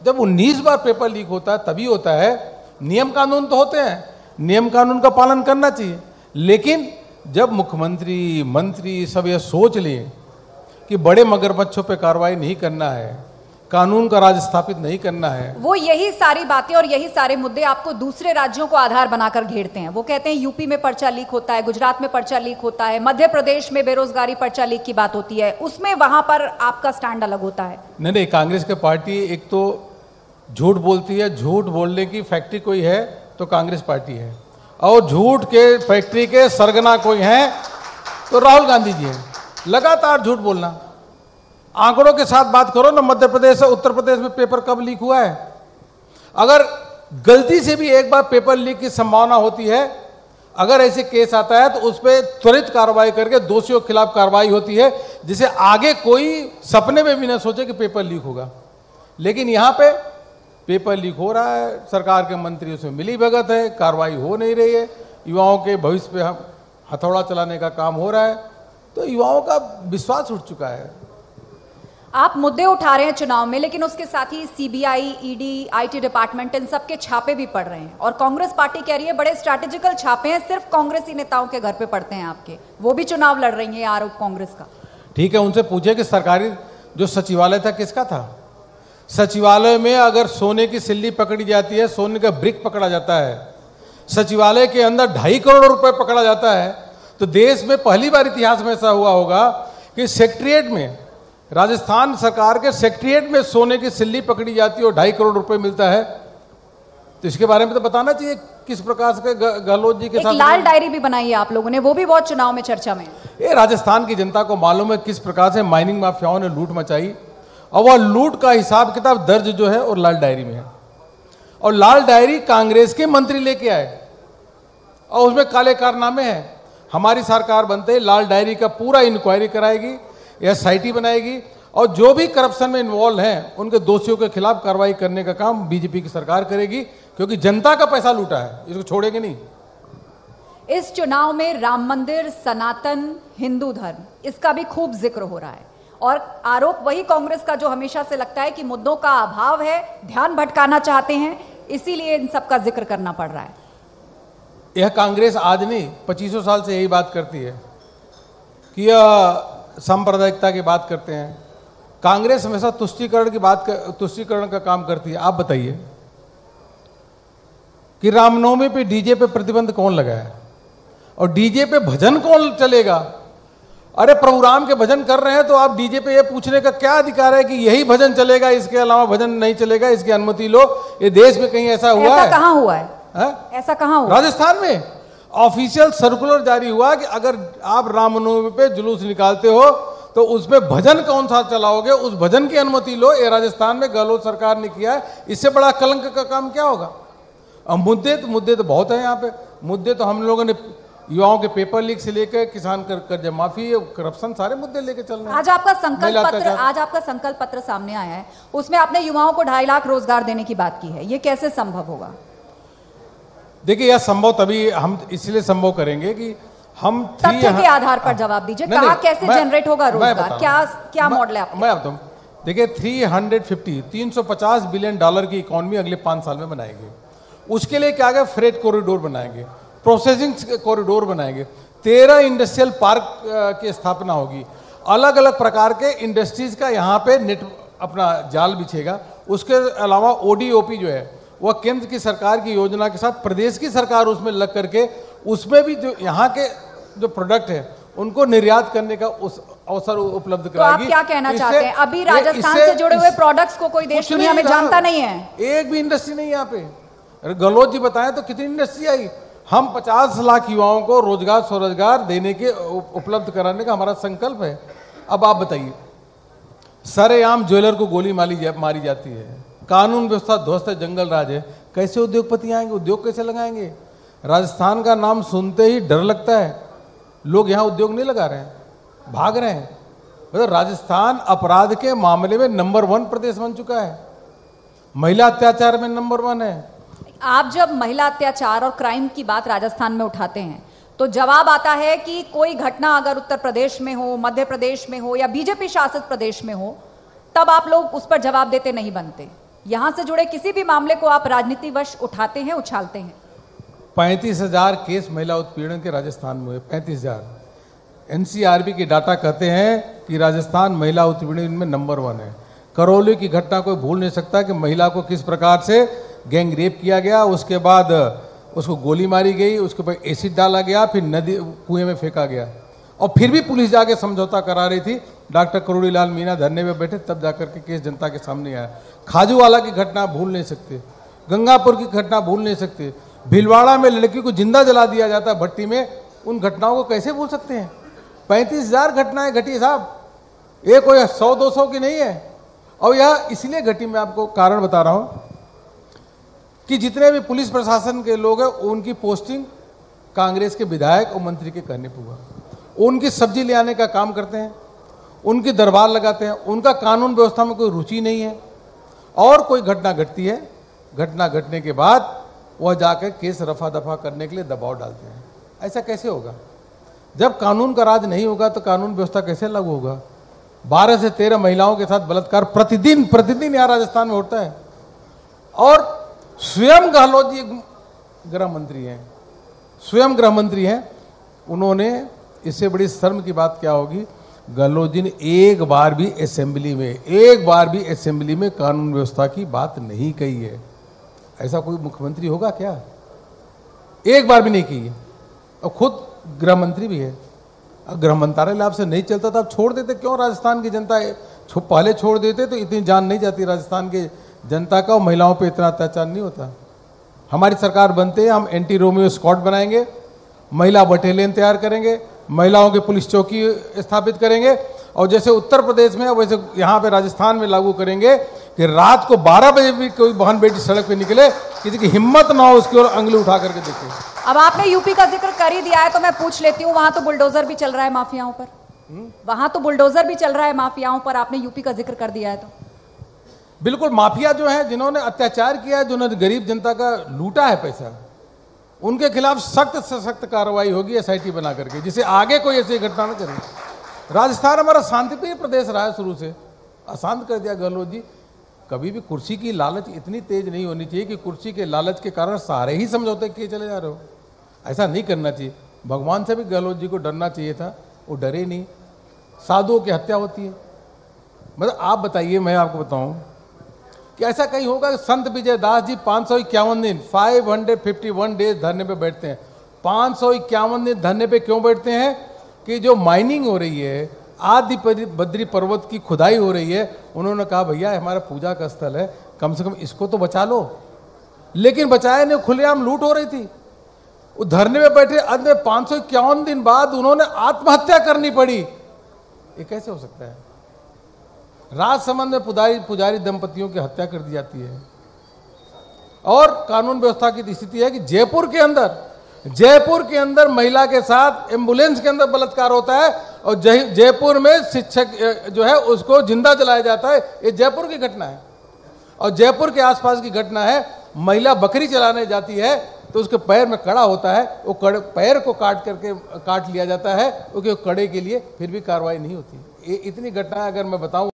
जब 19 बार paper leak होता है तभी होता है। नियम कानून तो होते हैं, नियम कानून का पालन करना चाहिए। लेकिन जब मुख्यमंत्री, मंत्री सब यह सोच लें कि बड़े मगरमच्छों पे कार्रवाई नहीं करना है, कानून का राज स्थापित नहीं करना है, वो यही सारी बातें और यही सारे मुद्दे आपको दूसरे राज्यों को आधार बनाकर घेरते हैं। वो कहते हैं यूपी में पर्चा लीक होता है, गुजरात में पर्चा लीक होता है, मध्य प्रदेश में बेरोजगारी पर्चा लीक की बात होती है, उसमें वहां पर आपका स्टैंड अलग होता है। नहीं, कांग्रेस की पार्टी एक तो झूठ बोलती है, झूठ बोलने की फैक्ट्री कोई है तो कांग्रेस पार्टी है, और झूठ के फैक्ट्री के सरगना कोई है तो राहुल गांधी जी हैं। लगातार झूठ बोलना, आंकड़ों के साथ बात करो ना। मध्य प्रदेश और उत्तर प्रदेश में पेपर कब लीक हुआ है? अगर गलती से भी एक बार पेपर लीक की संभावना होती है, अगर ऐसे केस आता है तो उस पर त्वरित कार्रवाई करके दोषियों के खिलाफ कार्रवाई होती है, जिसे आगे कोई सपने में भी ना सोचे कि पेपर लीक होगा। लेकिन यहां पे पेपर लीक हो रहा है, सरकार के मंत्री उसमें मिली भगत है, कार्रवाई हो नहीं रही है, युवाओं के भविष्य पे हथौड़ा चलाने का काम हो रहा है, तो युवाओं का विश्वास उठ चुका है। आप मुद्दे उठा रहे हैं चुनाव में, लेकिन उसके साथ ही सीबीआई, ईडी, आईटी डिपार्टमेंट, इन सब के छापे भी पड़ रहे हैं, और कांग्रेस पार्टी कह रही है बड़े स्ट्रैटेजिकल छापे हैं, सिर्फ कांग्रेसी नेताओं के घर पे पड़ते हैं आपके। वो भी चुनाव लड़ रही है, आरोप कांग्रेस का। ठीक है, उनसे पूछे कि सरकारी जो सचिवालय था किसका था? सचिवालय में अगर सोने की सिल्ली पकड़ी जाती है, सोने का ब्रिक पकड़ा जाता है, सचिवालय के अंदर 2.5 करोड़ रुपए पकड़ा जाता है, तो देश में पहली बार इतिहास में ऐसा हुआ होगा कि सेक्रेटरिएट में, राजस्थान सरकार के सेक्रेटरिएट में सोने की सिल्ली पकड़ी जाती है और 2.5 करोड़ रुपए मिलता है। तो इसके बारे में तो बताना चाहिए किस प्रकार से गहलोत जी के साथ। लाल डायरी भी बनाई है आप लोगों ने, वो भी बहुत चुनाव में चर्चा में। ये राजस्थान की जनता को मालूम है किस प्रकार से माइनिंग माफियाओं ने लूट मचाई, और वह लूट का हिसाब किताब दर्ज जो है और लाल डायरी में है। और लाल डायरी कांग्रेस के मंत्री लेके आए और उसमें काले कारनामे हैं। हमारी सरकार बनते ही लाल डायरी का पूरा इंक्वायरी कराएगी, एसआईटी बनाएगी, और जो भी करप्शन में इन्वॉल्व हैं उनके दोषियों के खिलाफ कार्रवाई करने का काम बीजेपी की सरकार करेगी, क्योंकि जनता का पैसा लूटा है, इसको छोड़ेंगे नहीं। इस चुनाव में राम मंदिर, सनातन हिंदू धर्म, इसका भी खूब जिक्र हो रहा है, और आरोप वही कांग्रेस का जो हमेशा से लगता है कि मुद्दों का अभाव है, ध्यान भटकाना चाहते हैं, इसीलिए इन सब का जिक्र करना पड़ रहा है। यह कांग्रेस आज नहीं 2500 साल से यही बात करती है कि सांप्रदायिकता की बात करते हैं। कांग्रेस हमेशा तुष्टीकरण का काम करती है। आप बताइए कि रामनवमी पे डीजे पे प्रतिबंध कौन लगाया, और डीजे पे भजन कौन चलेगा? अरे प्रभु राम के भजन कर रहे हैं तो आप डीजे पे ये पूछने का क्या अधिकार है कि यही भजन चलेगा, इसके अलावा भजन नहीं चलेगा, इसकी अनुमति लो? ये देश में कहीं ऐसा हुआ है? कहां हुआ है? ऐसा कहां हुआ? राजस्थान में ऑफिशियल सर्कुलर जारी हुआ कि अगर आप रामनवमी पे जुलूस निकालते हो तो उसमें भजन कौन सा चलाओगे, उस भजन की अनुमति लो। ये राजस्थान में गहलोत सरकार ने किया है, इससे बड़ा कलंक का काम क्या होगा? अब मुद्दे तो बहुत है यहाँ पे। मुद्दे तो हम लोगों ने युवाओं के पेपर लीक से लेकर किसान कर्ज माफी, करप्शन, सारे मुद्दे लेके चल रहे हैं। आज आपका संकल्प पत्र सामने आया है, उसमें आपने युवाओं को 2.5 लाख रोजगार देने की बात की है, ये कैसे संभव होगा? देखिए, यह संभव तभी हम इसलिए संभव करेंगे कि हम तथ्य के आधार पर जवाब दीजिए। कहा कैसे जनरेट होगा रोजगार, क्या मॉडल है आपका? मैं बताऊं। देखिए, 350 बिलियन डॉलर की इकोनॉमी अगले 5 साल में बनाएंगे। उसके लिए क्या? फ्रेट कॉरिडोर बनाएंगे, प्रोसेसिंग कॉरिडोर बनाएंगे, 13 इंडस्ट्रियल पार्क की स्थापना होगी, अलग अलग प्रकार के इंडस्ट्रीज का यहाँ पे नेट अपना जाल बिछेगा। उसके अलावा ओडीओपी जो है वह केंद्र की सरकार की योजना के साथ प्रदेश की सरकार उसमें लग करके उसमें भी जो यहाँ के जो प्रोडक्ट है उनको निर्यात करने का उस अवसर उपलब्ध कराएगी। तो आप क्या कहना चाहते हैं? अभी राजस्थान से जुड़े हुए प्रोडक्ट्स को कोई देश दुनिया में जानता नहीं है, एक भी इंडस्ट्री नहीं यहाँ पे। गहलोत जी बताएं तो कितनी इंडस्ट्री आई। हम 50 लाख युवाओं को रोजगार स्वरोजगार देने के उपलब्ध कराने का हमारा संकल्प है। अब आप बताइए, सरेआम ज्वेलर को गोली मारी जाती है, कानून व्यवस्था ध्वस्त है, जंगल राज है, कैसे उद्योगपति आएंगे? उद्योग कैसे लगाएंगे? राजस्थान का नाम सुनते ही डर लगता है, लोग यहाँ उद्योग नहीं लगा रहे हैं, भाग रहे हैं। मतलब राजस्थान अपराध के मामले में नंबर 1 प्रदेश बन चुका है, महिला अत्याचार में नंबर 1 है। आप जब महिला अत्याचार और क्राइम की बात राजस्थान में उठाते हैं तो जवाब आता है कि कोई घटना अगर उत्तर प्रदेश में हो, मध्य प्रदेश में हो या बीजेपी शासित प्रदेश में हो, तब आप लोग उस पर जवाब देते नहीं बनते। यहां से जुड़े किसी भी मामले को आप राजनीतिवश उठाते हैं, उछालते हैं? 35,000 केस महिला उत्पीड़न के राजस्थान में हुए, 35,000। एनसीआरबी की डाटा कहते हैं कि राजस्थान महिला उत्पीड़न में नंबर 1 है। करौली की घटना कोई भूल नहीं सकता कि महिला को किस प्रकार से गैंग रेप किया गया, उसके बाद उसको गोली मारी गई, उसके ऊपर एसिड डाला गया, फिर नदी कुएं में फेंका गया, और फिर भी पुलिस जाके समझौता करा रही थी। डॉक्टर करोड़ी लाल मीणा धरने में बैठे, तब जाकर के केस जनता के सामने आया। खाजूवाला की घटना भूल नहीं सकते, गंगापुर की घटना भूल नहीं सकते, भीलवाड़ा में लड़की को जिंदा जला दिया जाता है भट्टी में, उन घटनाओं को कैसे भूल सकते हैं? 35,000 घटनाएं घटी साहब, ये कोई 100-200 की नहीं है। और यह इसलिए घटी, मैं आपको कारण बता रहा हूं कि जितने भी पुलिस प्रशासन के लोग हैं उनकी पोस्टिंग कांग्रेस के विधायक और मंत्री के कहने पर हुआ। उनकी सब्जी ले आने का काम करते हैं, उनकी दरबार लगाते हैं, उनका कानून व्यवस्था में कोई रुचि नहीं है। और कोई घटना घटती है, घटना घटने के बाद वह जाकर केस रफा दफा करने के लिए दबाव डालते हैं। ऐसा कैसे होगा? जब कानून का राज नहीं होगा तो कानून व्यवस्था कैसे लागू होगा? 12 से 13 महिलाओं के साथ बलात्कार प्रतिदिन यहाँ राजस्थान में होता है। और स्वयं गहलोत जी गृह मंत्री हैं, स्वयं गृह मंत्री हैं, उन्होंने, इससे बड़ी शर्म की बात क्या होगी, गहलोत जी ने एक बार भी असेंबली में कानून व्यवस्था की बात नहीं कही है। ऐसा कोई मुख्यमंत्री होगा क्या? एक बार भी नहीं की है। और खुद गृह मंत्री भी है। गृह मंत्रालय आपसे नहीं चलता था, आप छोड़ देते क्यों? राजस्थान की जनता पहले छोड़ देते तो इतनी जान नहीं जाती राजस्थान की जनता का, और महिलाओं पे इतना अत्याचार नहीं होता। हमारी सरकार बनते हैं, हम एंटी रोमियो स्क्वाड बनाएंगे, महिला बटालियन तैयार करेंगे, महिलाओं की पुलिस चौकी स्थापित करेंगे, और जैसे उत्तर प्रदेश में वैसे यहाँ पे राजस्थान में लागू करेंगे कि रात को 12 बजे भी कोई बहन बेटी सड़क पे निकले, किसी की हिम्मत ना हो उसकी ओर अंगुली उठा करके देखे। अब आपने यूपी का जिक्र कर ही दिया है तो मैं पूछ लेती हूँ, वहां तो बुलडोजर भी चल रहा है माफियाओं पर, वहां तो बुलडोजर भी चल रहा है माफियाओं पर, आपने यूपी का जिक्र कर दिया है तो बिल्कुल, माफिया जो है, जिन्होंने अत्याचार किया है, जिन्होंने गरीब जनता का लूटा है पैसा, उनके खिलाफ सख्त से सख्त कार्रवाई होगी एसआईटी बना करके, जिसे आगे कोई ऐसी घटना न करे। राजस्थान हमारा शांतिप्रिय प्रदेश रहा है, शुरू से अशांत कर दिया गहलोत जी। कभी भी कुर्सी की लालच इतनी तेज नहीं होनी चाहिए कि कुर्सी के लालच के कारण सारे ही समझौते किए चले जा रहे हो। ऐसा नहीं करना चाहिए। भगवान से भी गहलोत जी को डरना चाहिए था, वो डरे नहीं। साधुओं की हत्या होती है, मतलब आप बताइए, मैं आपको बताऊं कि ऐसा कहीं होगा कि संत विजय दास जी 551 दिन 551 डेज धरने पे बैठते हैं। 551 दिन धरने पे क्यों बैठते हैं? कि जो माइनिंग हो रही है, आदि बद्री पर्वत की खुदाई हो रही है, उन्होंने कहा भैया हमारा पूजा का स्थल है, कम से कम इसको तो बचा लो। लेकिन बचाया नहीं, खुलेआम लूट हो रही थी। वो धरने में बैठे, अंत में 551 दिन बाद उन्होंने आत्महत्या करनी पड़ी। ये कैसे हो सकता है? राजसमंद में पुजारी दंपतियों की हत्या कर दी जाती है। और कानून व्यवस्था की स्थिति है कि जयपुर के अंदर महिला के साथ एम्बुलेंस के अंदर बलात्कार होता है, और जयपुर में शिक्षक जो है उसको जिंदा जलाया जाता है। ये जयपुर की घटना है। और जयपुर के आसपास की घटना है, महिला बकरी चलाने जाती है तो उसके पैर में कड़ा होता है, वो पैर को काट लिया जाता है, क्योंकि कड़े के लिए फिर भी कार्रवाई नहीं होती। ये इतनी घटनाएं अगर मैं बताऊं